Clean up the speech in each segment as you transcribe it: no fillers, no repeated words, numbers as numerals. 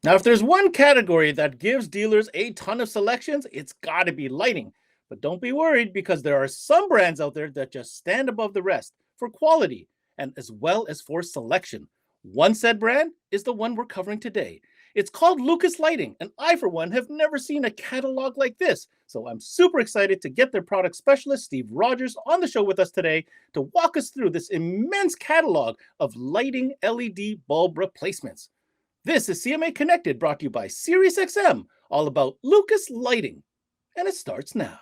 Now, if there's one category that gives dealers a ton of selections, it's got to be lighting. But don't be worried because there are some brands out there that just stand above the rest for quality and as well as for selection. One said brand is the one we're covering today. It's called Lucas Lighting, and I, for one, have never seen a catalog like this. So I'm super excited to get their product specialist, Steve Rogers, on the show with us today to walk us through this immense catalog of lighting LED bulb replacements. This is CMA Connected, brought to you by SiriusXM, all about Lucas Lighting. And it starts now.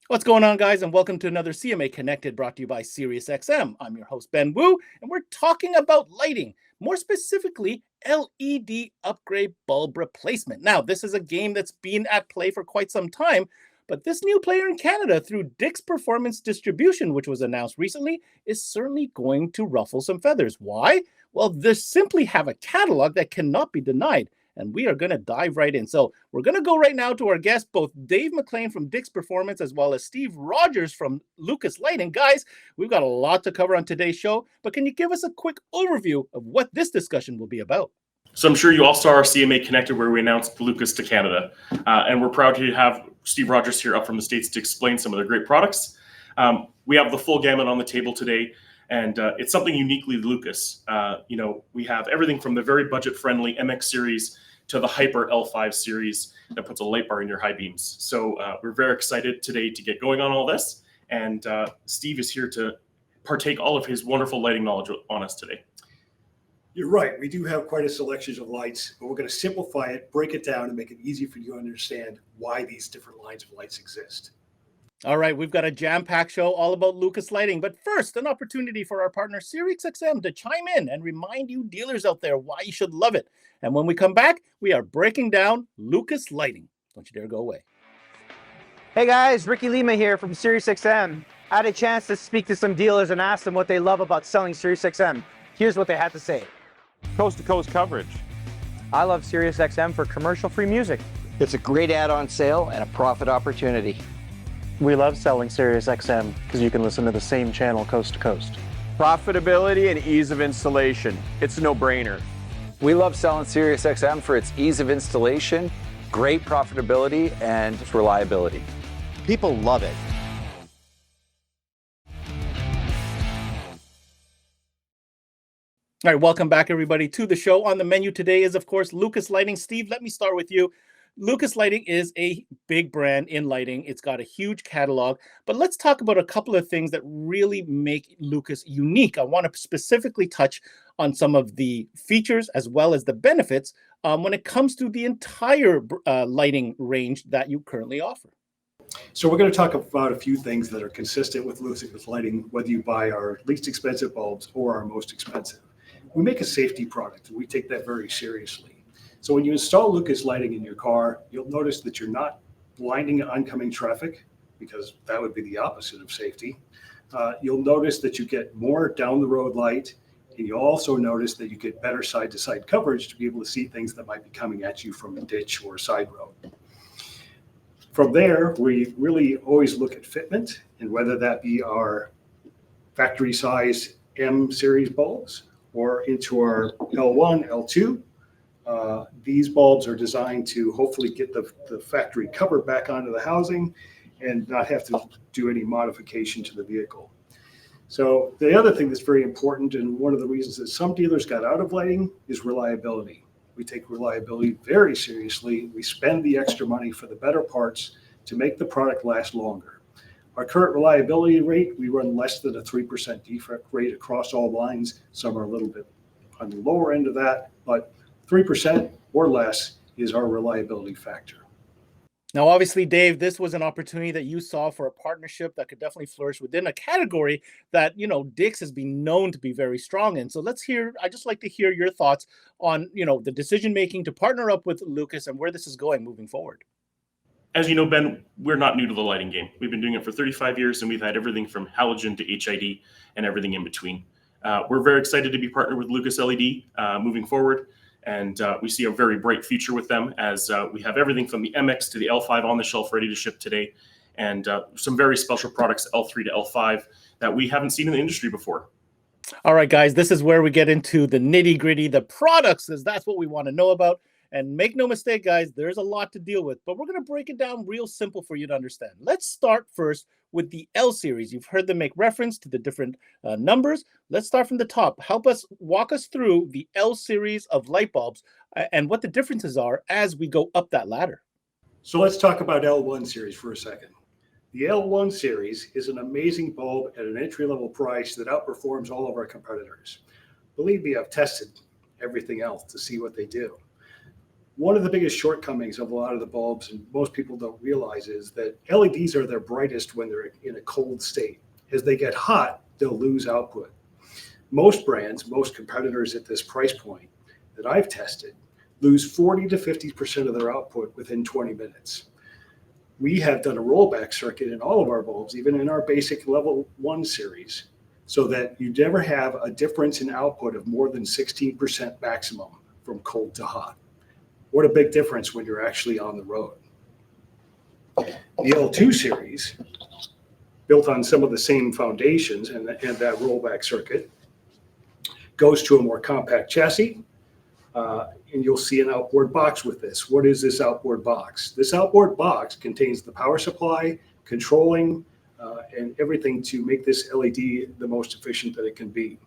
What's going on, guys, and welcome to another CMA Connected, brought to you by SiriusXM. I'm your host, Ben Wu, and we're talking about lighting, more specifically, LED upgrade bulb replacement. Now, this is a game that's been at play for quite some time, but this new player in Canada through Dick's Performance Distribution, which was announced recently, is certainly going to ruffle some feathers. Why? Well, they simply have a catalog that cannot be denied. And we are going to dive right in. So we're going to go right now to our guests, both Dave McLean from Dick's Performance as well as Steve Rogers from Lucas Lighting. Guys, we've got a lot to cover on today's show, but can you give us a quick overview of what this discussion will be about? So I'm sure you all saw our CMA Connected where we announced Lucas to Canada. And we're proud to have Steve Rogers here up from the States to explain some of their great products. We have the full gamut on the table today. And it's something uniquely Lucas. We have everything from the very budget-friendly MX series to the Hyper L5 series that puts a light bar in your high beams. So we're very excited today to get going on all this. And Steve is here to partake all of his wonderful lighting knowledge on us today. You're right. We do have quite a selection of lights, but we're going to simplify it, break it down, and make it easy for you to understand why these different lines of lights exist. All right, we've got a jam-packed show all about Lucas Lighting. But first, an opportunity for our partner SiriusXM to chime in and remind you dealers out there why you should love it. And when we come back, we are breaking down Lucas Lighting. Don't you dare go away. Hey guys, Ricky Lima here from SiriusXM. I had a chance to speak to some dealers and ask them what they love about selling SiriusXM. Here's what they had to say. Coast-to-coast coverage. I love SiriusXM for commercial-free music. It's a great add-on sale and a profit opportunity. We love selling SiriusXM because you can listen to the same channel coast to coast. Profitability and ease of installation. It's a no-brainer. We love selling SiriusXM for its ease of installation, great profitability, and reliability. People love it. All right, welcome back, everybody, to the show. On the menu today is, of course, Lucas Lighting. Steve, let me start with you. Lucas Lighting is a big brand in lighting. It's got a huge catalog, but let's talk about a couple of things that really make Lucas unique. I want to specifically touch on some of the features as well as the benefits when it comes to the entire lighting range that you currently offer. So we're going to talk about a few things that are consistent with Lucas Lighting, whether you buy our least expensive bulbs or our most expensive. We make a safety product, and we take that very seriously. So when you install Lucas Lighting in your car, you'll notice that you're not blinding oncoming traffic, because that would be the opposite of safety. You'll notice that you get more down the road light, and you'll also notice that you get better side to side coverage to be able to see things that might be coming at you from a ditch or a side road. From there, we really always look at fitment, and whether that be our factory size M series bulbs or into our L1, L2. These bulbs are designed to hopefully get the factory cover back onto the housing and not have to do any modification to the vehicle. So the other thing that's very important, and one of the reasons that some dealers got out of lighting, is reliability. We take reliability very seriously. We spend the extra money for the better parts to make the product last longer. Our current reliability rate, we run less than a 3% defect rate across all lines. Some are a little bit on the lower end of that, but 3% or less is our reliability factor. Now, obviously, Dave, this was an opportunity that you saw for a partnership that could definitely flourish within a category that, Dick's has been known to be very strong in. So I'd just like to hear your thoughts on, the decision-making to partner up with Lucas and where this is going moving forward. As you know, Ben, we're not new to the lighting game. We've been doing it for 35 years, and we've had everything from halogen to HID and everything in between. We're very excited to be partnered with Lucas LED moving forward. And we see a very bright future with them, as we have everything from the MX to the L5 on the shelf ready to ship today, and some very special products, L3 to L5, that we haven't seen in the industry before. All right, guys, this is where we get into the nitty gritty, the products, as that's what we want to know about. And make no mistake, guys, there's a lot to deal with, but we're going to break it down real simple for you to understand. Let's start first with the L series. You've heard them make reference to the different numbers. Let's start from the top. Walk us through the L series of light bulbs and what the differences are as we go up that ladder. So let's talk about L1 series for a second. The L1 series is an amazing bulb at an entry-level price that outperforms all of our competitors. Believe me, I've tested everything else to see what they do. One of the biggest shortcomings of a lot of the bulbs, and most people don't realize, is that LEDs are their brightest when they're in a cold state. As they get hot, they'll lose output. Most brands, most competitors at this price point that I've tested, lose 40 to 50% of their output within 20 minutes. We have done a rollback circuit in all of our bulbs, even in our basic level 1 series, so that you never have a difference in output of more than 16% maximum from cold to hot. What a big difference when you're actually on the road. The L2 series, built on some of the same foundations and that rollback circuit, goes to a more compact chassis, and you'll see an outboard box with this. What is this outboard box? This outboard box contains the power supply, controlling, and everything to make this LED the most efficient that it can be.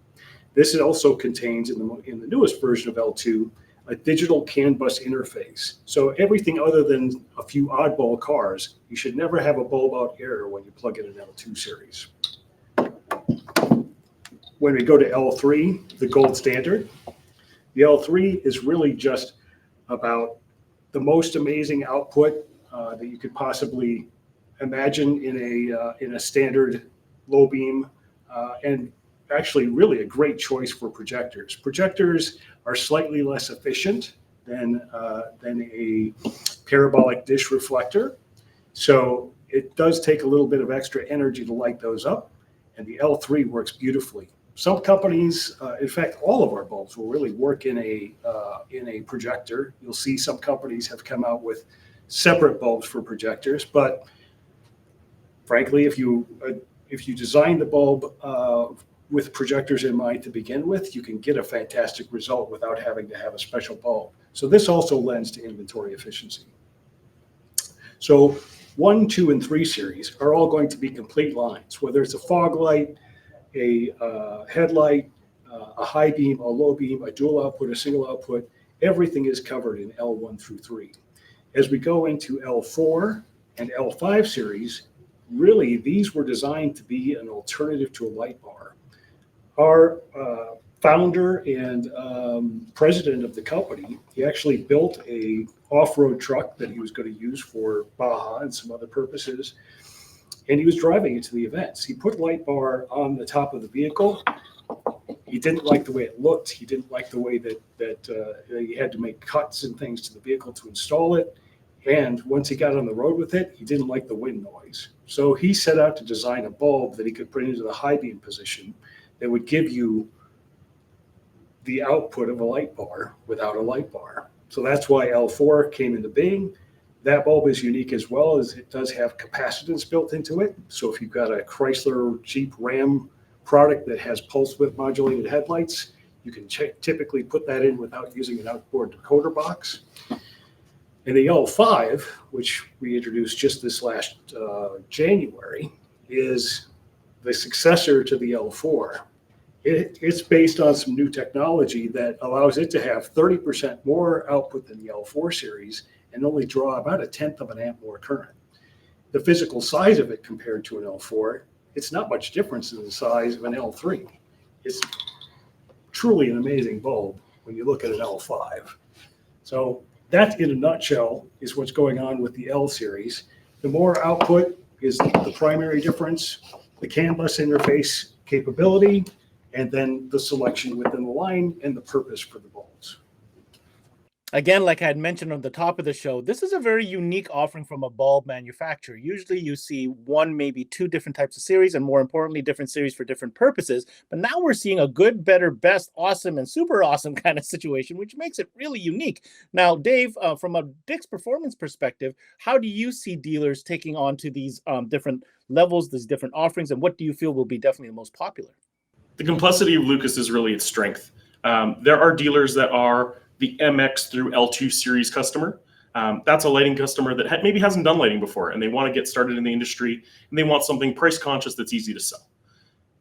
This also contains, in the newest version of L2, a digital CAN bus interface. So everything other than a few oddball cars, you should never have a bulb out error when you plug in an L2 series. When we go to L3, the gold standard, the L3 is really just about the most amazing output that you could possibly imagine in a standard low beam, and actually really a great choice for projectors. Projectors are slightly less efficient than a parabolic dish reflector. So it does take a little bit of extra energy to light those up, and the L3 works beautifully. Some companies, in fact, all of our bulbs will really work in a projector. You'll see some companies have come out with separate bulbs for projectors, but frankly, if you design the bulb with projectors in mind to begin with, you can get a fantastic result without having to have a special bulb. So this also lends to inventory efficiency. So 1, 2, and 3 series are all going to be complete lines, whether it's a fog light, a headlight, a high beam, a low beam, a dual output, a single output. Everything is covered in L1 through 3. As we go into L4 and L5 series, really these were designed to be an alternative to a light bar. Our founder and president of the company, he actually built a off-road truck that he was going to use for Baja and some other purposes, and he was driving it to the events. He put light bar on the top of the vehicle. He didn't like the way it looked. He didn't like the way that he had to make cuts and things to the vehicle to install it. And once he got on the road with it, he didn't like the wind noise. So he set out to design a bulb that he could put into the high beam position that would give you the output of a light bar without a light bar. So that's why L4 came into being. That bulb is unique as well, as it does have capacitance built into it. So if you've got a Chrysler, Jeep, Ram product that has pulse width modulated headlights, you can typically put that in without using an outboard decoder box. And the L5, which we introduced just this last January, is the successor to the L4. It's based on some new technology that allows it to have 30% more output than the L4 series and only draw about 1/10 of an amp more current. The physical size of it compared to an L4, it's not much difference in the size of an L3. It's truly an amazing bulb when you look at an L5. So that, in a nutshell, is what's going on with the L series. The more output is the primary difference, the CAN bus interface capability, and then the selection within the line and the purpose for the bulbs. Again, like I had mentioned on the top of the show, this is a very unique offering from a bulb manufacturer. Usually you see one, maybe two different types of series, and more importantly, different series for different purposes. But now we're seeing a good, better, best, awesome, and super awesome kind of situation, which makes it really unique. Now, Dave, from a Dick's Performance perspective, how do you see dealers taking on to these different levels, these different offerings, and what do you feel will be definitely the most popular? The complexity of Lucas is really its strength. There are dealers that are the MX through L2 series customer. That's a lighting customer that maybe hasn't done lighting before, and they want to get started in the industry, and they want something price conscious that's easy to sell.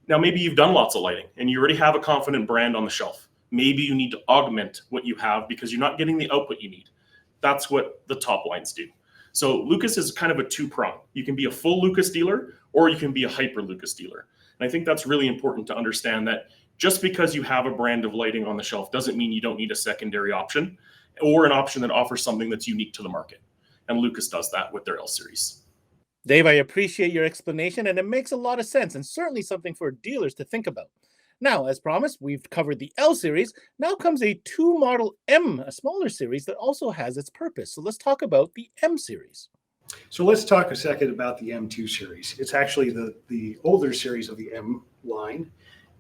Now, maybe you've done lots of lighting and you already have a confident brand on the shelf. Maybe you need to augment what you have because you're not getting the output you need. That's what the top lines do. So Lucas is kind of a two-prong. You can be a full Lucas dealer, or you can be a hyper Lucas dealer. And I think that's really important to understand, that just because you have a brand of lighting on the shelf doesn't mean you don't need a secondary option, or an option that offers something that's unique to the market. And Lucas does that with their L series. Dave, I appreciate your explanation, and it makes a lot of sense, and certainly something for dealers to think about. Now, as promised, we've covered the L series. Now comes a two-model M, a smaller series that also has its purpose. So let's talk about the M series. So let's talk a second about the M2 series. It's actually the older series of the M line,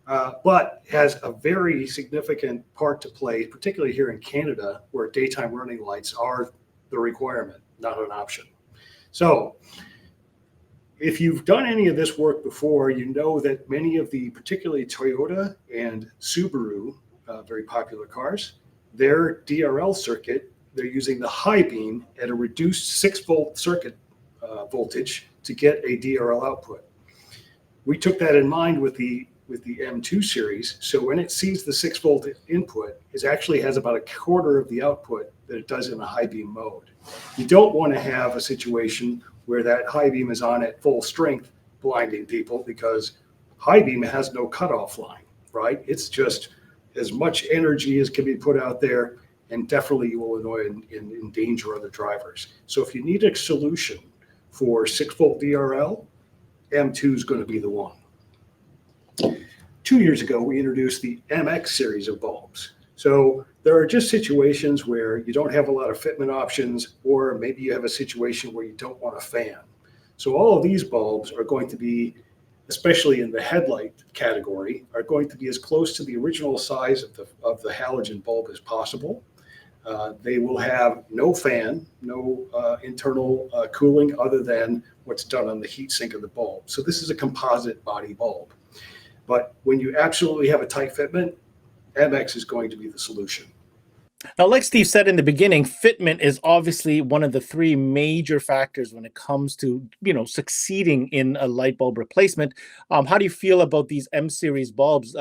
but has a very significant part to play, particularly here in Canada, where daytime running lights are the requirement, not an option. So if you've done any of this work before, you know that many of the, particularly Toyota and Subaru, very popular cars, their DRL circuit, they're using the high beam at a reduced 6-volt circuit voltage to get a DRL output. We took that in mind with the M2 series. So when it sees the 6-volt input, it actually has about a quarter of the output that it does in a high beam mode. You don't want to have a situation where that high beam is on at full strength, blinding people, because high beam has no cutoff line, right? It's just as much energy as can be put out there, and definitely you will annoy and endanger other drivers. So if you need a solution for 6-volt DRL, M2 is going to be the one. 2 years ago, we introduced the MX series of bulbs. So there are just situations where you don't have a lot of fitment options, or maybe you have a situation where you don't want a fan. So all of these bulbs are going to be, especially in the headlight category, are going to be as close to the original size of the halogen bulb as possible. They will have no fan, no internal cooling other than what's done on the heat sink of the bulb. So this is a composite body bulb. But when you absolutely have a tight fitment, MX is going to be the solution. Now, like Steve said in the beginning, fitment is obviously one of the three major factors when it comes to, succeeding in a light bulb replacement. How do you feel about these M series bulbs?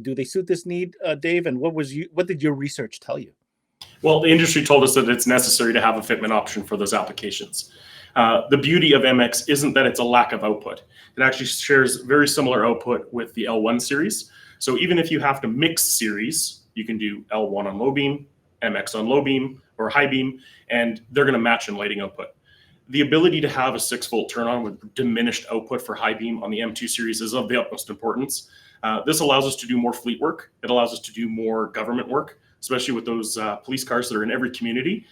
Do they suit this need, Dave? And what did your research tell you? Well, the industry told us that it's necessary to have a fitment option for those applications. The beauty of MX isn't that it's a lack of output. It actually shares very similar output with the L1 series. So even if you have to mix series, you can do L1 on low beam, MX on low beam or high beam, and they're going to match in lighting output. The ability to have a 6-volt turn on with diminished output for high beam on the M2 series is of the utmost importance. This allows us to do more fleet work. It allows us to do more government work, especially with those police cars that are in every community.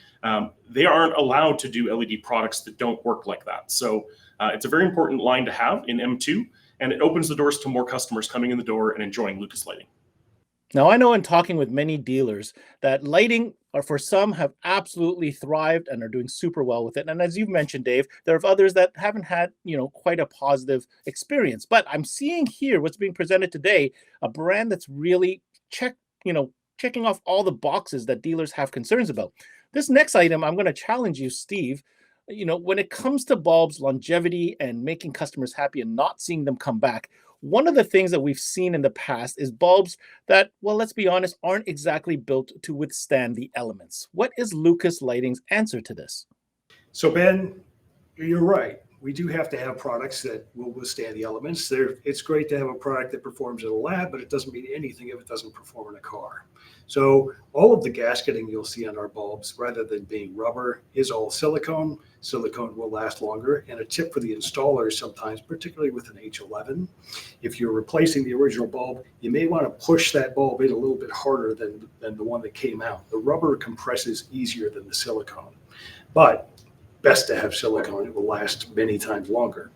They aren't allowed to do LED products that don't work like that. So it's a very important line to have in M2, and it opens the doors to more customers coming in the door and enjoying Lucas lighting. Now, I know in talking with many dealers that lighting, or for some, have absolutely thrived and are doing super well with it. And as you've mentioned, Dave, there are others that haven't had, quite a positive experience. But I'm seeing here what's being presented today, a brand that's really checking off all the boxes that dealers have concerns about. This next item, I'm going to challenge you, Steve. When it comes to bulbs, longevity, and making customers happy and not seeing them come back, one of the things that we've seen in the past is bulbs that, well, let's be honest, aren't exactly built to withstand the elements. What is Lucas Lighting's answer to this? So Ben, you're right. we do have to have products that will withstand the elements. It's great to have a product that performs in a lab, but it doesn't mean anything if it doesn't perform in a car. So all of the gasketing you'll see on our bulbs, rather than being rubber, is all silicone. Silicone will last longer. And a tip for the installers sometimes, particularly with an H11, if you're replacing the original bulb, you may want to push that bulb in a little bit harder than the one that came out. The rubber compresses easier than the silicone, but best to have silicone. It will last many times longer.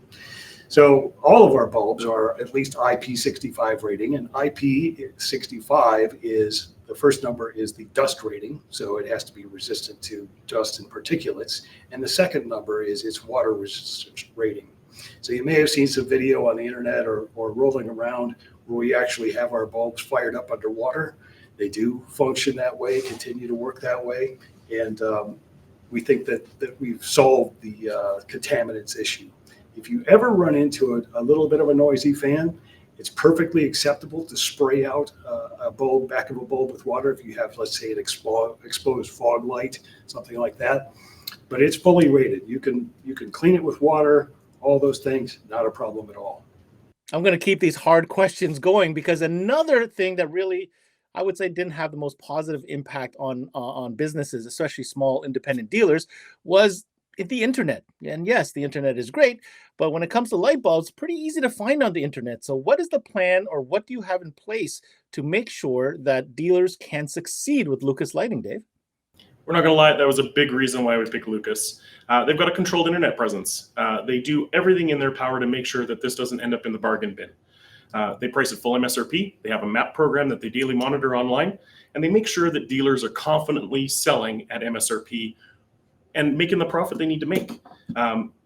So all of our bulbs are at least IP65 rating, and IP65 is, the first number is the dust rating, so it has to be resistant to dust and particulates, and the second number is its water resistance rating. So you may have seen some video on the internet or rolling around where we actually have our bulbs fired up underwater. They do function that way, continue to work that way, and we think that we've solved the contaminants issue. If you ever run into a little bit of a noisy fan, it's perfectly acceptable to spray out a bulb, back of a bulb with water if you have, let's say, an exposed fog light, something like that. But it's fully rated. You can clean it with water, all those things, not a problem at all. I'm going to keep these hard questions going because another thing that really, I would say, didn't have the most positive impact on businesses, especially small independent dealers, was the internet. And yes, the internet is great, but when it comes to light bulbs, pretty easy to find on the internet. So what is the plan, or what do you have in place to make sure that dealers can succeed with Lucas Lighting, Dave? We're not going to lie, that was a big reason why we picked Lucas. They've got a controlled internet presence. They do everything in their power to make sure that this doesn't end up in the bargain bin. They price it full MSRP. They have a map program that they daily monitor online, and they make sure that dealers are confidently selling at MSRP and making the profit they need to make.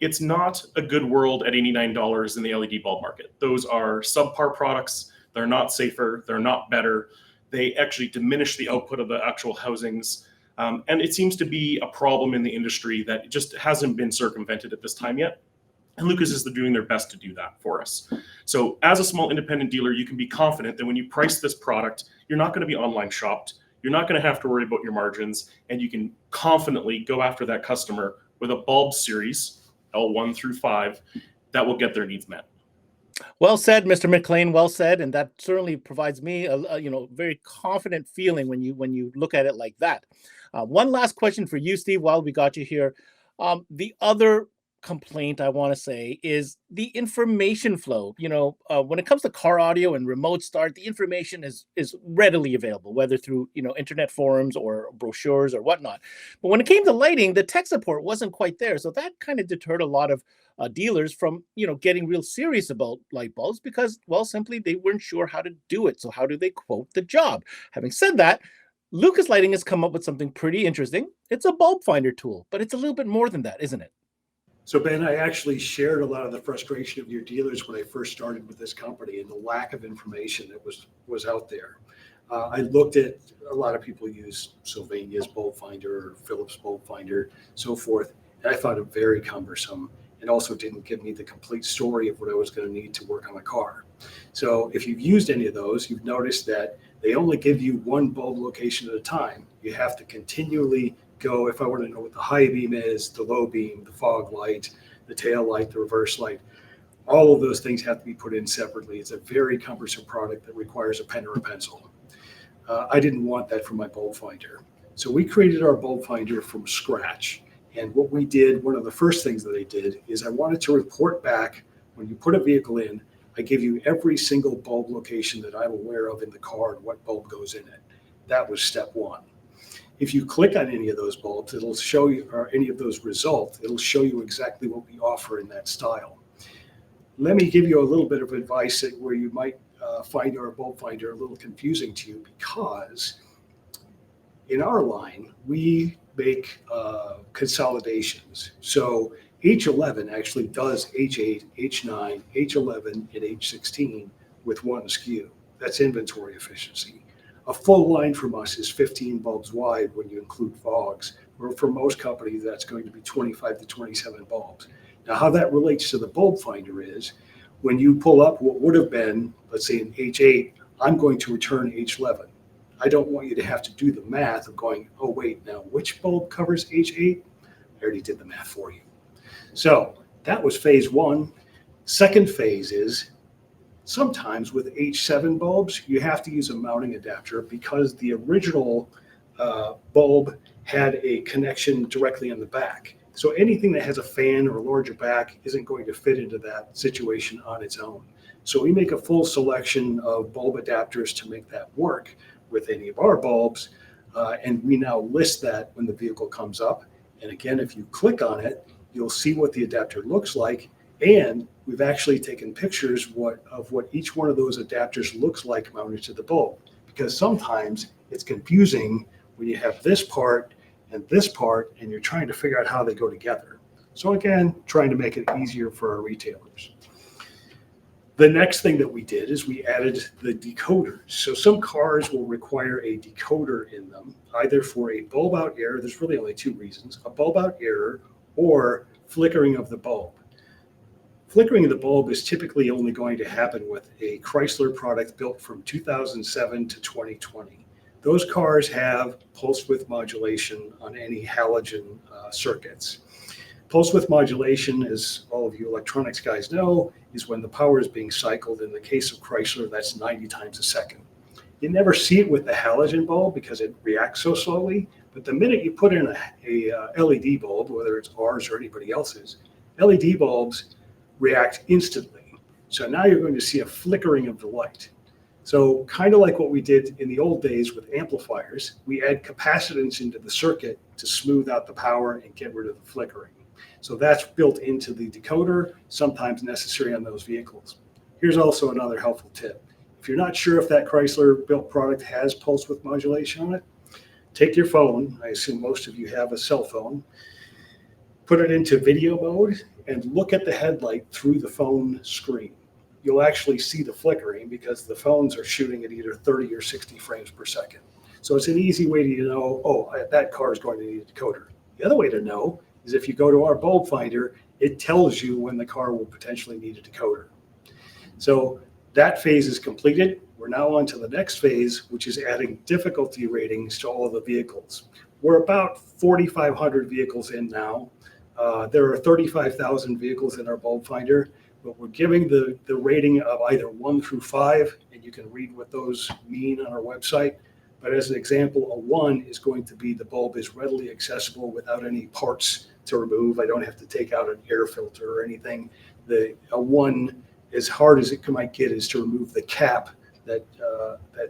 It's not a good world at $89 in the LED bulb market. Those are subpar products. They're not safer. They're not better. They actually diminish the output of the actual housings. And it seems to be a problem in the industry that just hasn't been circumvented at this time yet. And Lucas is doing their best to do that for us. So as a small independent dealer, you can be confident that when you price this product, you're not going to be online shopped. You're not going to have to worry about your margins, and you can confidently go after that customer with a bulb series, L1 through 5, that will get their needs met. Well said, Mr. McLean. Well said, and that certainly provides me a very confident feeling when you look at it like that. One last question for you, Steve, while we got you here. The other complaint I want to say is the information flow. When it comes to car audio and remote start, the information is readily available, whether through internet forums or brochures or whatnot. But when it came to lighting, the tech support wasn't quite there, so that kind of deterred a lot of dealers from getting real serious about light bulbs because, well, simply they weren't sure how to do it. So how do they quote the job? Having said that, Lucas Lighting has come up with something pretty interesting. It's a bulb finder tool, but it's a little bit more than that, isn't it? So Ben, I actually shared a lot of the frustration of your dealers when I first started with this company and the lack of information that was out there. I looked at, a lot of people use Sylvania's bulb finder or Philips bulb finder, so forth, and I found it very cumbersome and also didn't give me the complete story of what I was going to need to work on a car. So if you've used any of those, you've noticed that they only give you one bulb location at a time. You have to continually go, if I want to know what the high beam is, the low beam, the fog light, the tail light, the reverse light, all of those things have to be put in separately. It's a very cumbersome product that requires a pen or a pencil. I didn't want that for my bulb finder. So we created our bulb finder from scratch. And what we did, one of the first things that I did is I wanted to report back when you put a vehicle in, I give you every single bulb location that I'm aware of in the car and what bulb goes in it. That was step one. If you click on any of those bulbs, it'll show you, or any of those results, it'll show you exactly what we offer in that style. Let me give you a little bit of advice where you might find our bulb finder a little confusing to you, because in our line, we make consolidations. So H11 actually does H8, H9, H11, and H16 with one SKU. That's inventory efficiency. A full line from us is 15 bulbs wide when you include fogs, where for most companies, that's going to be 25 to 27 bulbs. Now, how that relates to the bulb finder is when you pull up what would have been, let's say an H8, I'm going to return H11. I don't want you to have to do the math of going, oh, wait, now which bulb covers H8? I already did the math for you. So That was phase one. Second phase is sometimes with H7 bulbs, you have to use a mounting adapter because the original bulb had a connection directly in the back. So anything that has a fan or a larger back isn't going to fit into that situation on its own. So we make a full selection of bulb adapters to make that work with any of our bulbs. And we now list that when the vehicle comes up. And again, if you click on it, you'll see what the adapter looks like. And we've actually taken pictures of what each one of those adapters looks like mounted to the bulb. Because sometimes it's confusing when you have this part, and you're trying to figure out how they go together. So again, trying to make it easier for our retailers. The next thing that we did is we added the decoders. So some cars will require a decoder in them, either for a bulb out error, there's really only two reasons, a bulb out error or flickering of the bulb. Flickering of the bulb is typically only going to happen with a Chrysler product built from 2007 to 2020. Those cars have pulse width modulation on any halogen circuits. Pulse width modulation, as all of you electronics guys know, is when the power is being cycled. In the case of Chrysler, that's 90 times a second. You never see it with the halogen bulb because it reacts so slowly, but the minute you put in a LED bulb, whether it's ours or anybody else's, LED bulbs react instantly. So now you're going to see a flickering of the light. So kind of like what we did in the old days with amplifiers, we add capacitance into the circuit to smooth out the power and get rid of the flickering. So that's built into the decoder, sometimes necessary on those vehicles. Here's also another helpful tip. If you're not sure if that Chrysler built product has pulse width modulation on it, take your phone, I assume most of you have a cell phone, put it into video mode and look at the headlight through the phone screen. You'll actually see the flickering because the phones are shooting at either 30 or 60 frames per second. So it's an easy way to know, oh, that car is going to need a decoder. The other way to know is if you go to our bulb finder, it tells you when the car will potentially need a decoder. So that phase is completed. We're now on to the next phase, which is adding difficulty ratings to all of the vehicles. We're about 4,500 vehicles in now. There are 35,000 vehicles in our bulb finder, but we're giving the rating of either 1 through 5, and you can read what those mean on our website. But as an example, a 1 is going to be the bulb is readily accessible without any parts to remove. I don't have to take out an air filter or anything. A 1, as hard as it might get, is to remove the cap that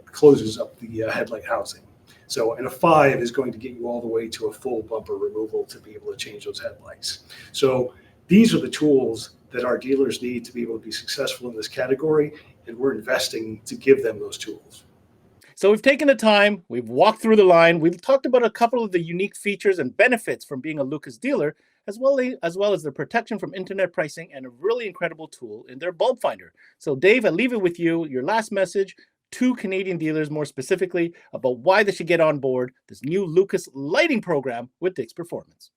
closes up the headlight housing. So, and a 5 is going to get you all the way to a full bumper removal to be able to change those headlights. So these are the tools that our dealers need to be able to be successful in this category, and we're investing to give them those tools. So we've taken the time, we've walked through the line, we've talked about a couple of the unique features and benefits from being a Lucas dealer, as well as the protection from internet pricing and a really incredible tool in their bulb finder. So Dave, I leave it with you, your last message to Canadian dealers more specifically about why they should get on board this new Lucas lighting program with Dix Performance.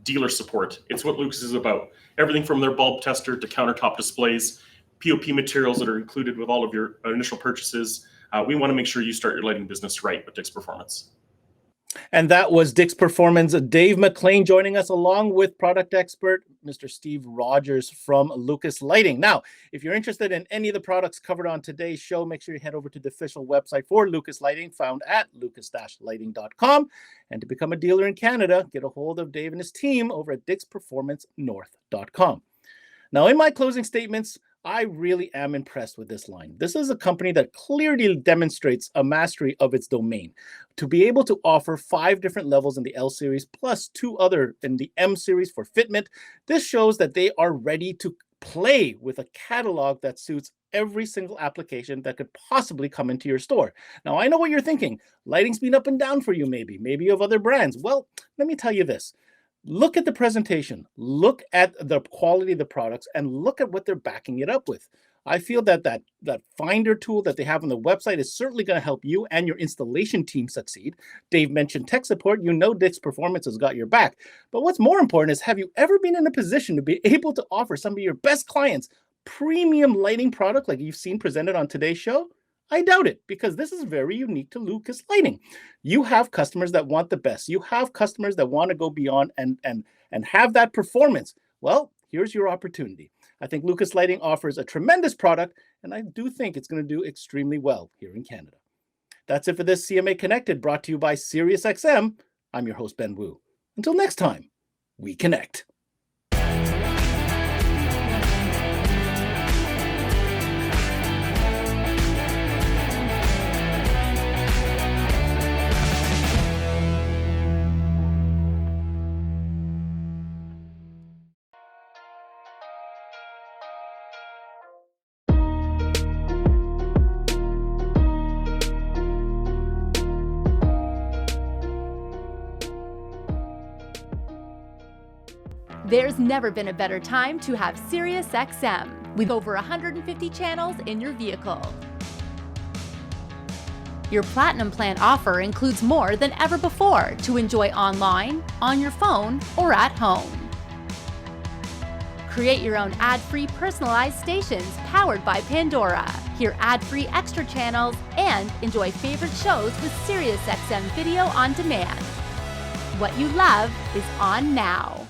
Dealer support. It's what Lucas is about. Everything from their bulb tester to countertop displays, POP materials that are included with all of your initial purchases. We want to make sure you start your lighting business right with Dix Performance. And that was Dix Performance, Dave McLean joining us along with product expert, Mr. Steve Rogers from Lucas Lighting. Now, if you're interested in any of the products covered on today's show, make sure you head over to the official website for Lucas Lighting, found at lucas-lighting.com. And to become a dealer in Canada, get a hold of Dave and his team over at dixperformancenorth.com. Now, in my closing statements, I really am impressed with this line. This is a company that clearly demonstrates a mastery of its domain. To be able to offer 5 different levels in the L series plus 2 other in the M series for fitment, this shows that they are ready to play with a catalog that suits every single application that could possibly come into your store. Now, I know what you're thinking. Lighting's been up and down for you maybe you have other brands. Well, let me tell you this. Look at the presentation, look at the quality of the products, and look at what they're backing it up with. I feel that Finder tool that they have on the website is certainly going to help you and your installation team succeed. Dave mentioned tech support. You know Dix Performance has got your back. But what's more important is, have you ever been in a position to be able to offer some of your best clients premium lighting product like you've seen presented on today's show? I doubt it, because this is very unique to Lucas Lighting. You have customers that want the best. You have customers that want to go beyond and have that performance. Well, here's your opportunity. I think Lucas Lighting offers a tremendous product, and I do think it's going to do extremely well here in Canada. That's it for this CMA Connected, brought to you by SiriusXM. I'm your host, Ben Wu. Until next time, we connect. There's never been a better time to have SiriusXM with over 150 channels in your vehicle. Your Platinum Plan offer includes more than ever before to enjoy online, on your phone, or at home. Create your own ad-free personalized stations powered by Pandora. Hear ad-free extra channels and enjoy favorite shows with SiriusXM Video on Demand. What you love is on now.